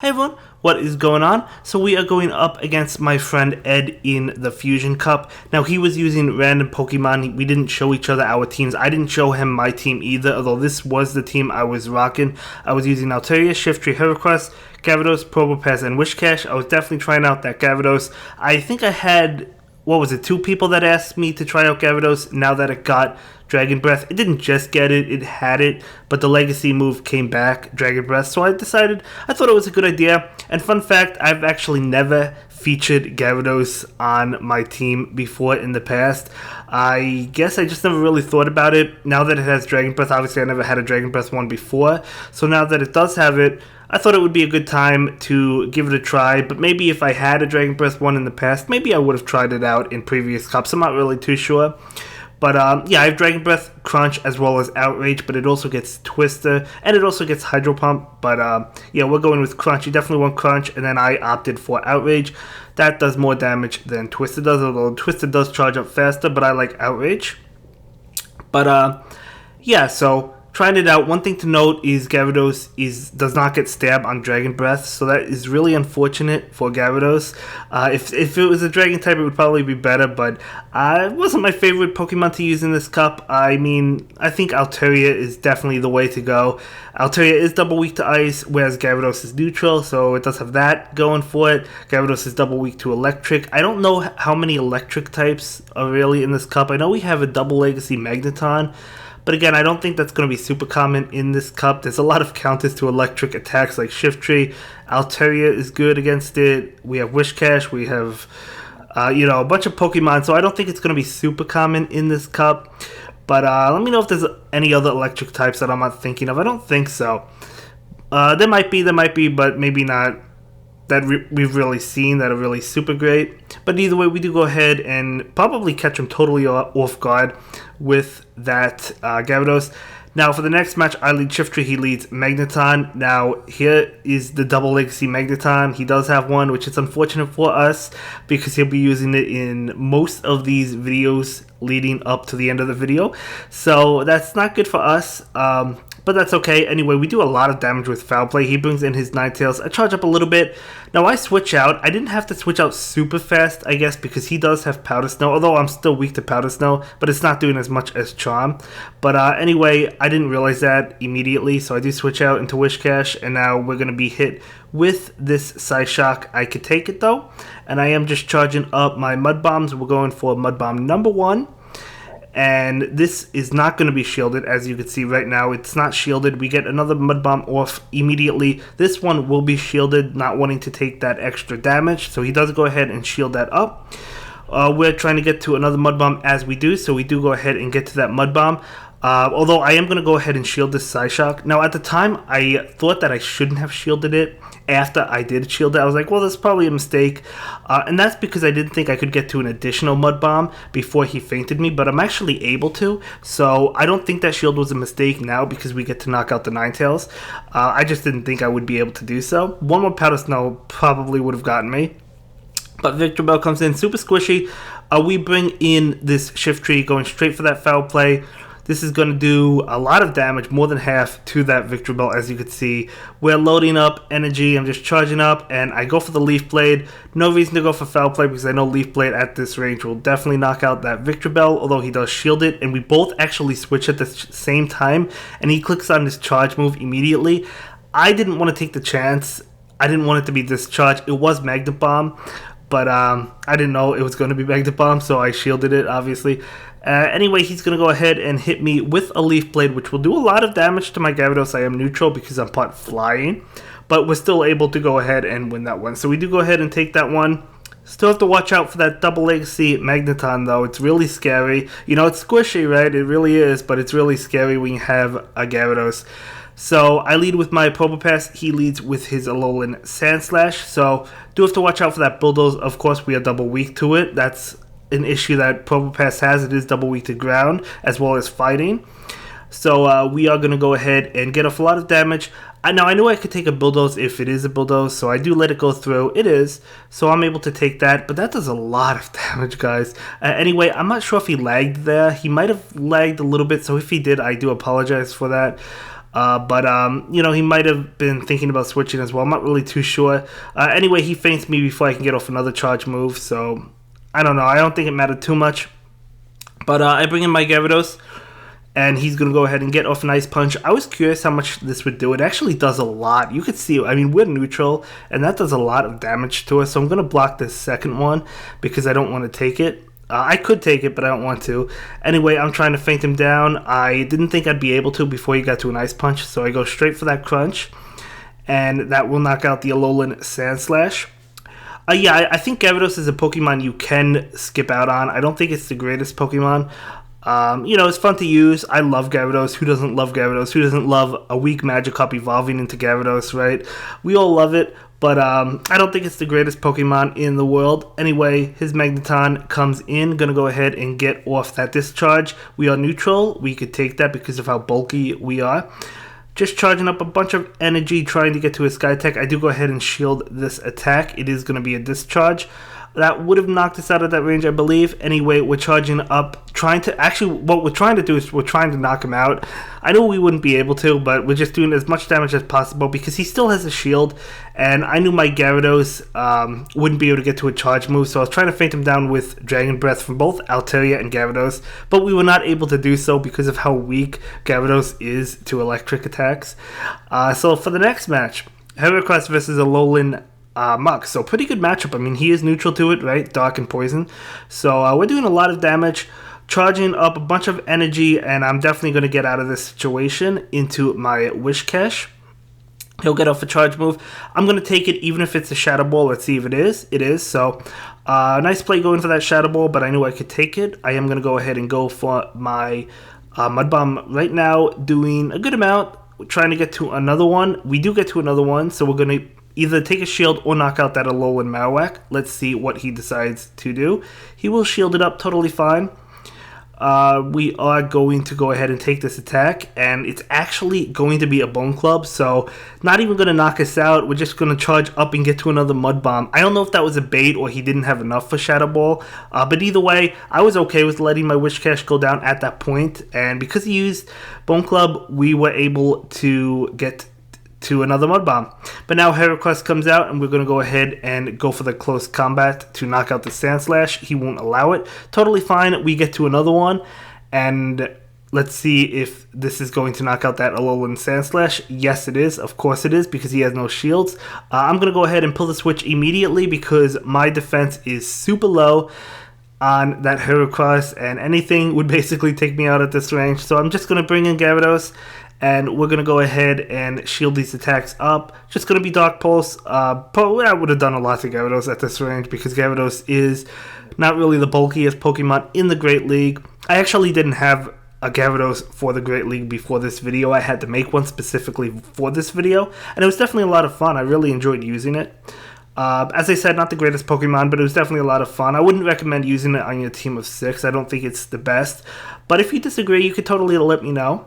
Hey everyone, what is going on? So we are going up against my friend Ed in the Fusion Cup. Now he was using random Pokemon. We didn't show each other our teams. I didn't show him my team either, although this was the team I was rocking. I was using Altaria, Shiftry, Heracross, Gyarados, Probopass, and Wishcash. I was definitely trying out that Gyarados. I think I had, what was it, 2 people that asked me to try out Gyarados now that it got Dragon Breath. It didn't just get it, it had it, but the legacy move came back, Dragon Breath, so I thought it was a good idea. And fun fact, I've actually never featured Gyarados on my team before in the past. I guess I just never really thought about it. Now that it has Dragon Breath, obviously I never had a Dragon Breath one before, so now that it does have it, I thought it would be a good time to give it a try, but maybe if I had a Dragon Breath one in the past, maybe I would have tried it out in previous cups. I'm not really too sure. But yeah, I have Dragon Breath, Crunch, as well as Outrage, but it also gets Twister, and it also gets Hydro Pump. But yeah, we're going with Crunch. You definitely want Crunch, and then I opted for Outrage. That does more damage than Twister does, although Twister does charge up faster, but I like Outrage. But yeah, so trying it out. One thing to note is Gyarados does not get stabbed on Dragon Breath, so that is really unfortunate for Gyarados. If it was a Dragon type, it would probably be better, but it wasn't my favorite Pokemon to use in this cup. I mean, I think Altaria is definitely the way to go. Altaria is double weak to Ice, whereas Gyarados is neutral, so it does have that going for it. Gyarados is double weak to Electric. I don't know how many Electric types are really in this cup. I know we have a double Legacy Magneton, but again, I don't think that's going to be super common in this cup. There's a lot of counters to electric attacks like Shiftry. Altaria is good against it. We have Wishcash. We have, a bunch of Pokemon. So I don't think it's going to be super common in this cup. But let me know if there's any other electric types that I'm not thinking of. I don't think so. There might be, but maybe not that we've really seen that are really super great. But either way, we do go ahead and probably catch him totally off guard with that Gyarados. Now for the next match, I lead Shiftry, he leads Magneton. Now here is the double legacy Magneton. He does have one, which is unfortunate for us because he'll be using it in most of these videos leading up to the end of the video. So that's not good for us. But that's okay. Anyway, we do a lot of damage with Foul Play. He brings in his Ninetales. I charge up a little bit. Now I switch out. I didn't have to switch out super fast, I guess, because he does have Powder Snow, although I'm still weak to Powder Snow, but it's not doing as much as Charm. But anyway, I didn't realize that immediately, so I do switch out into Wishcash, and now we're going to be hit with this Psyshock. I could take it, though, and I am just charging up my Mud Bombs. We're going for Mud Bomb number 1. And this is not going to be shielded, as you can see right now. It's not shielded. We get another Mud Bomb off immediately. This one will be shielded, not wanting to take that extra damage. So he does go ahead and shield that up. We're trying to get to another Mud Bomb as we do, so we do go ahead and get to that Mud Bomb. Although I am going to go ahead and shield this Psyshock. Now at the time, I thought that I shouldn't have shielded it. After I did shield it, I was like, well, that's probably a mistake. And that's because I didn't think I could get to an additional Mud Bomb before he fainted me, but I'm actually able to. So I don't think that shield was a mistake now because we get to knock out the Ninetales. I just didn't think I would be able to do so. One more Powder Snow probably would have gotten me. But Victor Bell comes in super squishy. We bring in this Shiftry going straight for that Foul Play. This is going to do a lot of damage, more than half to that Victor Bell, as you can see. We're loading up energy. I'm just charging up, and I go for the Leaf Blade. No reason to go for Foul Play because I know Leaf Blade at this range will definitely knock out that Victor Bell, although he does shield it. And we both actually switch at the same time, and he clicks on this charge move immediately. I didn't want to take the chance. I didn't want it to be discharged. It was Magnet Bomb, but I didn't know it was going to be Magnet Bomb, so I shielded it, obviously. Anyway, he's going to go ahead and hit me with a Leaf Blade, which will do a lot of damage to my Gyarados. I am neutral because I'm part flying, but we're still able to go ahead and win that one. So we do go ahead and take that one. Still have to watch out for that double legacy Magneton, though. It's really scary. You know, it's squishy, right? It really is, but it's really scary when you have a Gyarados. So I lead with my Probopass. He leads with his Alolan Sandslash. So do have to watch out for that Bulldoze. Of course, we are double weak to it. That's an issue that Probopass has. It is double weak to ground as well as fighting. So we are going to go ahead and get off a lot of damage. Now I knew I could take a Bulldoze if it is a Bulldoze, so I do let it go through. It is, so I'm able to take that, but that does a lot of damage, guys. Anyway, I'm not sure if he lagged there. He might have lagged a little bit, so if he did, I do apologize for that. You know, he might have been thinking about switching as well. I'm not really too sure. Anyway, he feints me before I can get off another charge move, so I don't know. I don't think it mattered too much. But I bring in my Gyarados, and he's going to go ahead and get off an Ice Punch. I was curious how much this would do. It actually does a lot. You could see, I mean, we're neutral, and that does a lot of damage to us. So I'm going to block this second one because I don't want to take it. I could take it, but I don't want to. Anyway, I'm trying to feint him down. I didn't think I'd be able to before he got to an Ice Punch, so I go straight for that Crunch, and that will knock out the Alolan Sand Slash. Yeah, I think Gyarados is a Pokemon you can skip out on. I don't think it's the greatest Pokemon. You know, it's fun to use. I love Gyarados. Who doesn't love Gyarados? Who doesn't love a weak Magikarp evolving into Gyarados, right? We all love it, but I don't think it's the greatest Pokemon in the world. Anyway, his Magneton comes in. Gonna go ahead and get off that discharge. We are neutral. We could take that because of how bulky we are. Just charging up a bunch of energy, trying to get to his Sky Attack. I do go ahead and shield this attack. It is going to be a discharge. That would have knocked us out of that range, I believe. Anyway, we're charging up, trying to... Actually, what we're trying to do is we're trying to knock him out. I know we wouldn't be able to, but we're just doing as much damage as possible because he still has a shield, and I knew my Gyarados wouldn't be able to get to a charge move, so I was trying to feint him down with Dragon Breath from both Altaria and Gyarados, but we were not able to do so because of how weak Gyarados is to electric attacks. So for the next match, Heracross versus Alolan Muk. So pretty good matchup. I mean, he is neutral to it, right? Dark and poison. So we're doing a lot of damage, charging up a bunch of energy, and I'm definitely going to get out of this situation into my Wish Cache. He'll get off a charge move. I'm going to take it even if it's a Shadow Ball. Let's see if it is. It is. So nice play going for that Shadow Ball, but I knew I could take it. I am going to go ahead and go for my Mud Bomb right now, doing a good amount, trying to get to another one. We do get to another one, so we're going to either take a shield or knock out that Alolan Marowak. Let's see what he decides to do. He will shield it up totally fine. We are going to go ahead and take this attack, and it's actually going to be a Bone Club, so not even going to knock us out. We're just going to charge up and get to another Mud Bomb. I don't know if that was a bait or he didn't have enough for Shadow Ball, but either way, I was okay with letting my Wish Cache go down at that point, and because he used Bone Club, we were able to get to another Mud Bomb. But now Heracross comes out, and we're going to go ahead and go for the close combat to knock out the Sand Slash. He won't allow it. Totally fine. We get to another one, and let's see if this is going to knock out that Alolan Sand Slash. Yes, it is. Of course it is, because he has no shields. I'm going to go ahead and pull the switch immediately because my defense is super low on that Heracross, and anything would basically take me out at this range. So I'm just going to bring in Gyarados, and we're going to go ahead and shield these attacks up. Just going to be Dark Pulse. Probably I would have done a lot to Gyarados at this range because Gyarados is not really the bulkiest Pokemon in the Great League. I actually didn't have a Gyarados for the Great League before this video. I had to make one specifically for this video, and it was definitely a lot of fun. I really enjoyed using it. As I said, not the greatest Pokemon, but it was definitely a lot of fun. I wouldn't recommend using it on your team of 6. I don't think it's the best. But if you disagree, you could totally let me know.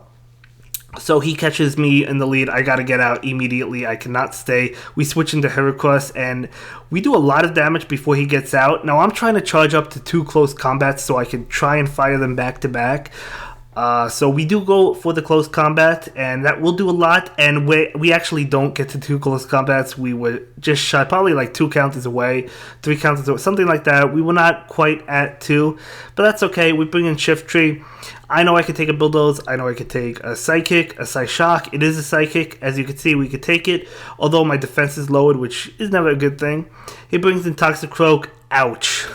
So he catches me in the lead. I gotta get out immediately. I cannot stay. We switch into Heracross, and we do a lot of damage before he gets out. Now I'm trying to charge up to 2 close combats so I can try and fire them back to back. So we do go for the close combat, and that will do a lot, and we actually don't get to 2 close combats. We were just shot probably like 2 counters away, 3 counters away, something like that. We were not quite at 2, but that's okay. We bring in Shift Tree. I know I could take a Bulldoze. I know I could take a Psychic, a Psyshock. It is a Psychic. As you can see, we could take it, although my defense is lowered, which is never a good thing. He brings in Toxicroak. Ouch.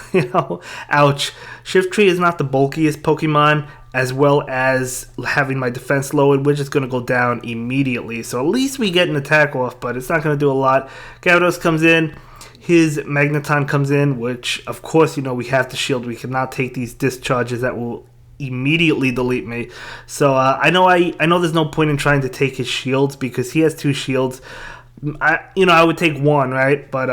Ouch. Shift Tree is not the bulkiest Pokemon, as well as having my defense lowered. We're just going to go down immediately. So at least we get an attack off, but it's not going to do a lot. Gyarados comes in. His Magneton comes in, which, of course, we have to shield. We cannot take these discharges that will immediately delete me. So I know there's no point in trying to take his shields because he has 2 shields. I would take 1, right? But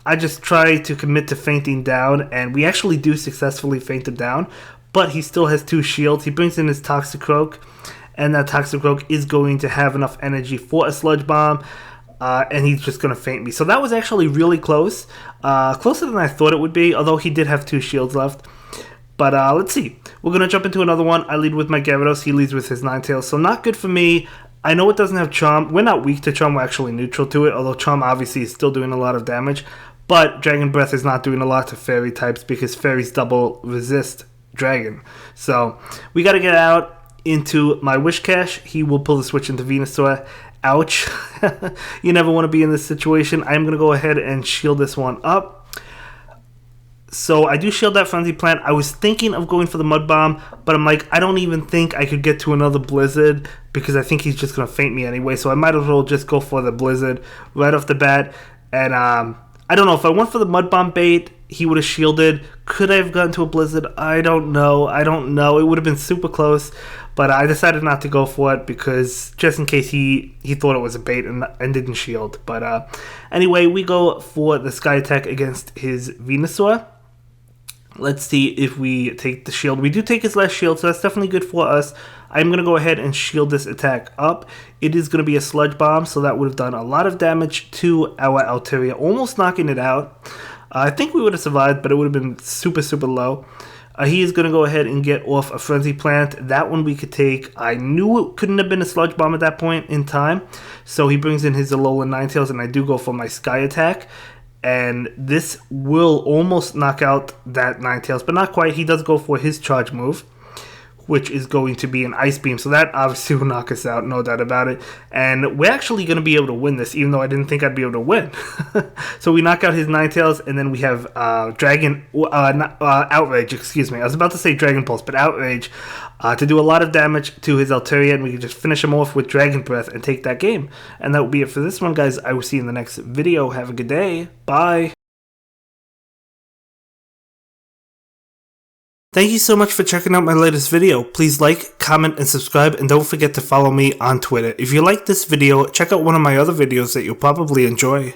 I just try to commit to fainting down, and we actually do successfully faint him down. But he still has 2 shields. He brings in his Toxicroak, and that Toxicroak is going to have enough energy for a Sludge Bomb, and he's just going to faint me. So that was actually really close. Closer than I thought it would be, although he did have 2 shields left. But let's see. We're going to jump into another one. I lead with my Gyarados. He leads with his Ninetales. So not good for me. I know it doesn't have Charm. We're not weak to Charm, we're actually neutral to it, although Charm obviously is still doing a lot of damage. But Dragon Breath is not doing a lot to Fairy types because Fairies double resist Dragon. So we got to get out into my Wish Cache. He will pull the switch into Venusaur. Ouch. You never want to be in this situation. I'm going to go ahead and shield this one up. So I do shield that Frenzy Plant. I was thinking of going for the Mud Bomb, but I'm like, I don't even think I could get to another Blizzard because I think he's just going to feint me anyway. So I might as well just go for the Blizzard right off the bat. And I don't know, if I went for the Mud Bomb bait, he would have shielded. Could I have gotten to a Blizzard? I don't know. It would have been super close, but I decided not to go for it because just in case he thought it was a bait and didn't shield. But anyway, we go for the Sky Attack against his Venusaur. Let's see if we take the shield. We do take his last shield, so that's definitely good for us. I'm going to go ahead and shield this attack up. It is going to be a Sludge Bomb, so that would have done a lot of damage to our Altaria, almost knocking it out. I think we would have survived, but it would have been super, super low. He is going to go ahead and get off a Frenzy Plant. That one we could take. I knew it couldn't have been a Sludge Bomb at that point in time, so he brings in his Alolan Ninetales, and I do go for my Sky Attack. And this will almost knock out that Ninetales, but not quite. He does go for his charge move, which is going to be an Ice Beam. So that obviously will knock us out, no doubt about it. And we're actually going to be able to win this, even though I didn't think I'd be able to win. So we knock out his Ninetales, and then we have Outrage, excuse me. I was about to say Dragon Pulse, but Outrage to do a lot of damage to his Altaria, and we can just finish him off with Dragon Breath and take that game. And that will be it for this one, guys. I will see you in the next video. Have a good day. Bye. Thank you so much for checking out my latest video. Please like, comment, and subscribe, and don't forget to follow me on Twitter. If you like this video, check out one of my other videos that you'll probably enjoy.